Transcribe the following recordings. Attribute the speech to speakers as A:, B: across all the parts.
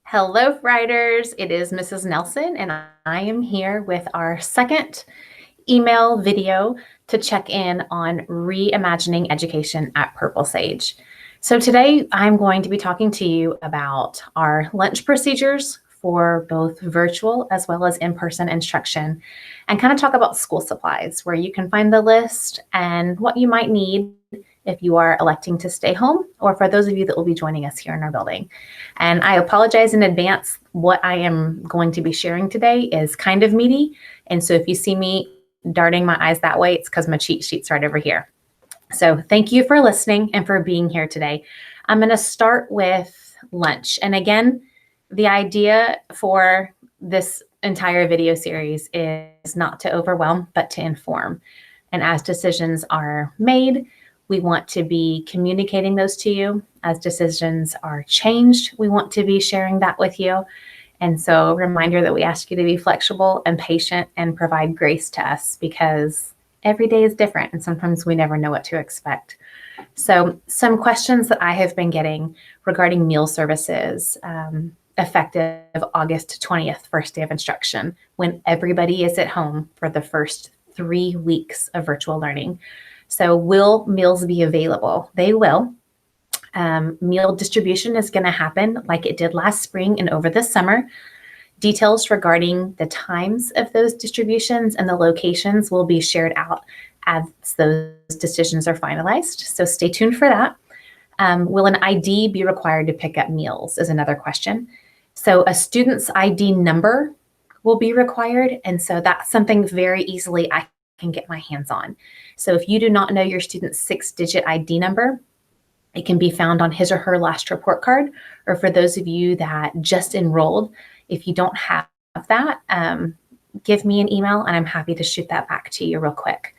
A: Hello, Fridays. It is Mrs. Nelson, and I am here with our second email video to check in on reimagining education at Purple Sage. So today I'm going to be talking to you about our lunch procedures for both virtual as well as in-person instruction, and kind of talk about school supplies, where you can find the list and what you might need if you are electing to stay home, or for those of you that will be joining us here in our building. And I apologize in advance. What I am going to be sharing today is kind of meaty. And so if you see me darting my eyes that way, it's because my cheat sheet's right over here. So thank you for listening and for being here today. I'm going to start with lunch. And again, the idea for this entire video series is not to overwhelm, but to inform. And as decisions are made, we want to be communicating those to you. As decisions are changed, we want to be sharing that with you. And so, reminder that we ask you to be flexible and patient and provide grace to us, because every day is different and sometimes we never know what to expect. So, some questions that I have been getting regarding meal services effective August 20th, first day of instruction, when everybody is at home for the first 3 weeks of virtual learning. So will meals be available? They will. Meal distribution is going to happen like it did last spring and over the summer. Details regarding the times of those distributions and the locations will be shared out as those decisions are finalized. So stay tuned for that. Will an ID be required to pick up meals is another question. So a student's ID number will be required. And so that's something very easily I can get my hands on. So if you do not know your student's 6-digit ID number, it can be found on his or her last report card. Or for those of you that just enrolled, if you don't have that, give me an email and I'm happy to shoot that back to you real quick.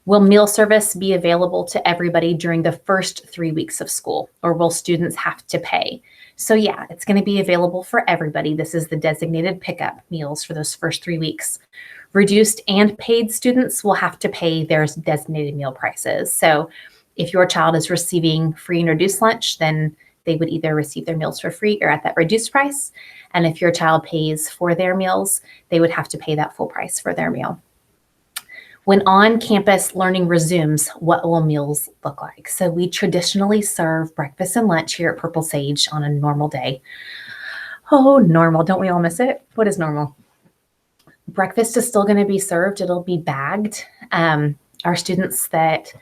A: Will meal service be available to everybody during the first 3 weeks of school, or will students have to pay? So yeah, it's going to be available for everybody. This is the designated pickup meals for those first 3 weeks. Reduced and paid students will have to pay their designated meal prices. So if your child is receiving free and reduced lunch, then they would either receive their meals for free or at that reduced price. And if your child pays for their meals, they would have to pay that full price for their meal. When on-campus learning resumes, what will meals look like? So we traditionally serve breakfast and lunch here at Purple Sage on a normal day. Oh, normal. Don't we all miss it? What is normal? Breakfast is still going to be served. It'll be bagged. Our students that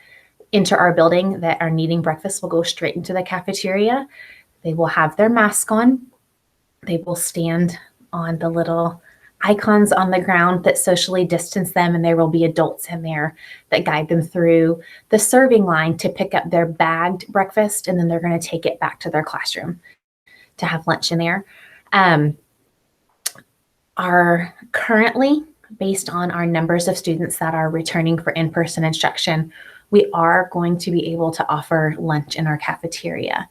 A: enter our building that are needing breakfast will go straight into the cafeteria. They will have their mask on. They will stand on the little icons on the ground that socially distance them, and there will be adults in there that guide them through the serving line to pick up their bagged breakfast, and then they're going to take it back to their classroom to have lunch in there. Are currently, based on our numbers of students that are returning for in-person instruction, we are going to be able to offer lunch in our cafeteria.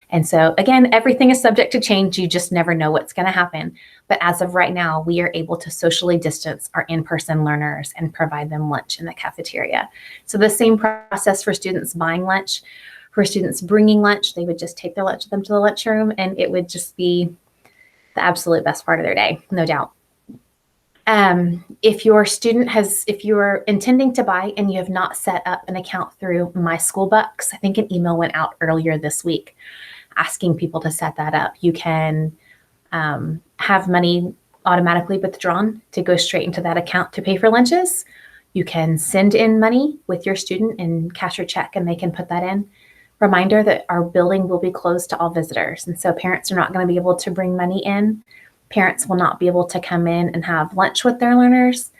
A: And so again, everything is subject to change. You just never know what's going to happen. But as of right now, we are able to socially distance our in-person learners and provide them lunch in the cafeteria. So the same process for students buying lunch. For students bringing lunch, they would just take their lunch with them to the lunchroom, and it would just be the absolute best part of their day, no doubt. If you're intending to buy and you have not set up an account through My School Bucks, I think an email went out earlier this week asking people to set that up. You can have money automatically withdrawn to go straight into that account to pay for lunches. You can send in money with your student and cash or check, and they can put that in. Reminder that our building will be closed to all visitors, and so parents are not going to be able to bring money in. Parents will not be able to come in and have lunch with their learners,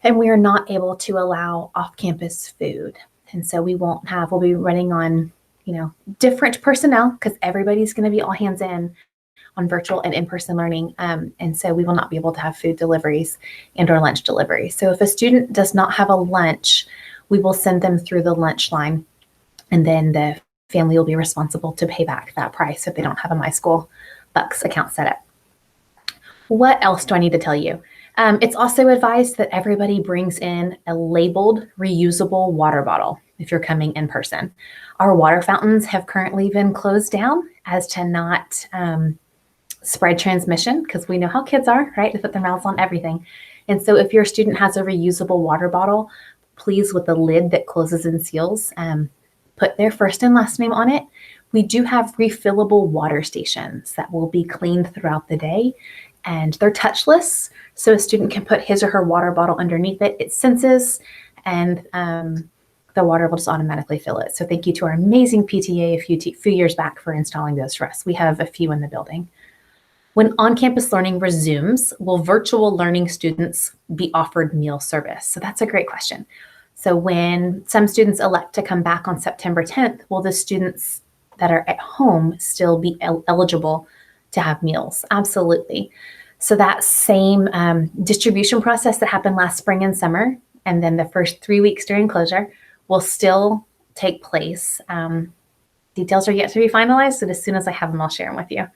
A: and we are not able to allow off-campus food. And so we'll be running on, different personnel, because everybody's going to be all hands in on virtual and in-person learning. And so we will not be able to have food deliveries and or lunch deliveries. So if a student does not have a lunch, we will send them through the lunch line, and then the family will be responsible to pay back that price if they don't have a My School Bucks account set up. What else do I need to tell you? It's also advised that everybody brings in a labeled reusable water bottle if you're coming in person. Our water fountains have currently been closed down as to not spread transmission, because we know how kids are, right? They put their mouths on everything. And so if your student has a reusable water bottle, please, with the lid that closes and seals, put their first and last name on it. We do have refillable water stations that will be cleaned throughout the day, and they're touchless. So a student can put his or her water bottle underneath it. It senses, and the water will just automatically fill it. So thank you to our amazing PTA a few years back for installing those for us. We have a few in the building. When on-campus learning resumes, will virtual learning students be offered meal service? So that's a great question. So when some students elect to come back on September 10th, will the students that are at home still be eligible to have meals? Absolutely. So that same distribution process that happened last spring and summer, and then the first 3 weeks during closure, will still take place. Details are yet to be finalized, and as soon as I have them, I'll share them with you.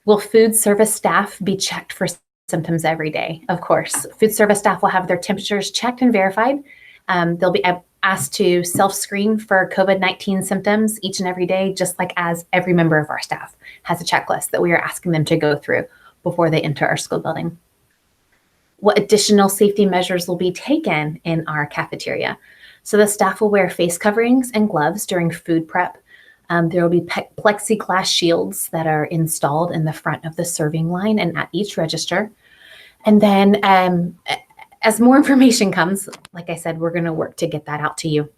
A: Will food service staff be checked for symptoms every day? Of course. Food service staff will have their temperatures checked and verified. They'll be asked to self-screen for COVID-19 symptoms each and every day, just like as every member of our staff has a checklist that we are asking them to go through before they enter our school building. What additional safety measures will be taken in our cafeteria? So the staff will wear face coverings and gloves during food prep. There will be plexiglass shields that are installed in the front of the serving line and at each register. And then as more information comes, like I said, we're going to work to get that out to you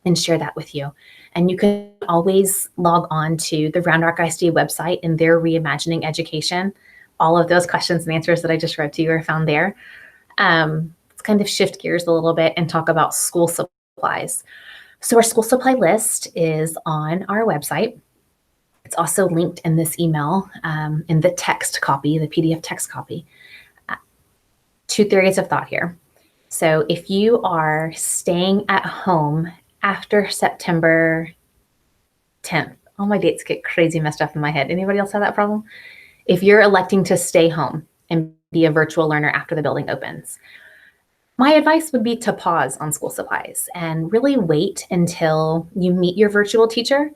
A: and share that with you. And you can always log on to the Round Rock ISD website and their Reimagining Education. All of those questions and answers that I just read to you are found there. Let's kind of shift gears a little bit and talk about school supplies. So our school supply list is on our website. It's also linked in this email, in the text copy, the PDF text copy. Two theories of thought here. So if you are staying at home after September 10th, all my dates get crazy messed up in my head. Anybody else have that problem? If you're electing to stay home and be a virtual learner after the building opens, my advice would be to pause on school supplies and really wait until you meet your virtual teacher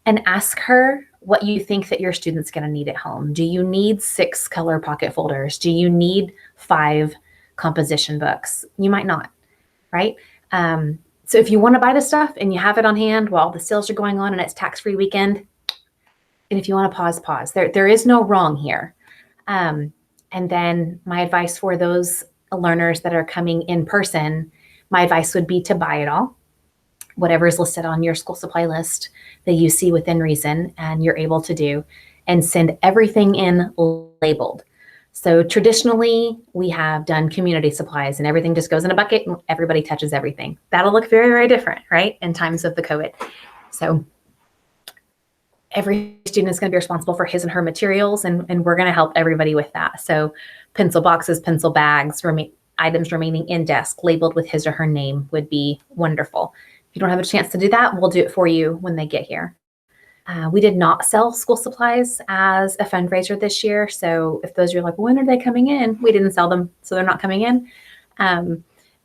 A: and ask her what you think that your student's going to need at home. Do you need 6 color pocket folders? Do you need 5 composition books? You might not, right? So if you want to buy the stuff and you have it on hand while the sales are going on and it's tax-free weekend, and if you want to pause. There is no wrong here. And then my advice for those learners that are coming in person, my advice would be to buy it all, whatever is listed on your school supply list that you see within reason and you're able to do, and send everything in labeled. So traditionally, we have done community supplies and everything just goes in a bucket and everybody touches everything. That'll look very, very different, right? In times of the COVID. So every student is going to be responsible for his and her materials, and we're going to help everybody with that. So pencil boxes, pencil bags, items remaining in desk labeled with his or her name would be wonderful. If you don't have a chance to do that, we'll do it for you when they get here. We did not sell school supplies as a fundraiser this year. So if those are like, when are they coming in? We didn't sell them, so they're not coming in.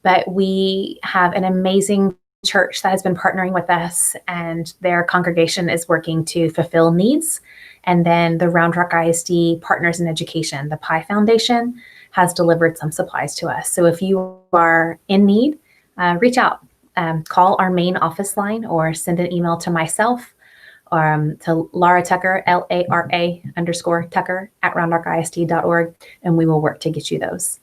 A: But we have an amazing church that has been partnering with us, and their congregation is working to fulfill needs. And then the Round Rock ISD Partners in Education, the PI Foundation, has delivered some supplies to us. So if you are in need, reach out, call our main office line, or send an email to myself, to Lara Tucker, LARA_Tucker @roundrockisd.org, and we will work to get you those.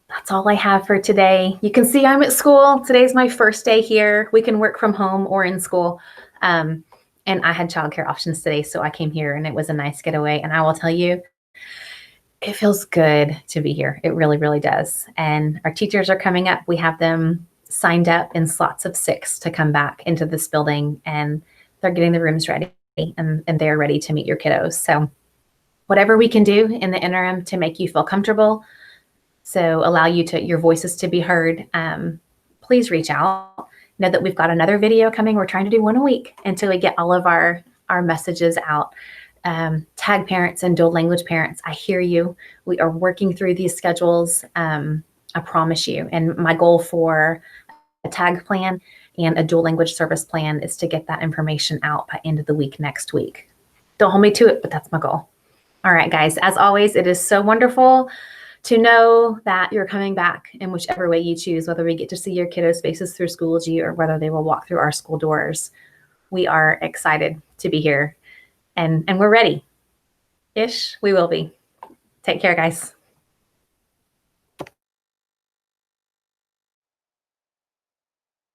A: That's all I have for today. You can see I'm at school. Today's my first day here. We can work from home or in school. And I had childcare options today, so I came here and it was a nice getaway. And I will tell you, it feels good to be here. It really, really does. And our teachers are coming up. We have them signed up in slots of 6 to come back into this building, and they're getting the rooms ready, and they're ready to meet your kiddos. So whatever we can do in the interim to make you feel comfortable, so allow your voices to be heard, please reach out. Know that we've got another video coming. We're trying to do one a week until we get all of our messages out. Tag parents and dual language parents, I hear you. We are working through these schedules, I promise you. And my goal for a tag plan and a dual language service plan is to get that information out by end of the week next week. Don't hold me to it, but that's my goal. All right, guys, as always, it is so wonderful to know that you're coming back in whichever way you choose, whether we get to see your kiddos' faces through Schoology or whether they will walk through our school doors. We are excited to be here, and we're ready. Ish, we will be. Take care, guys.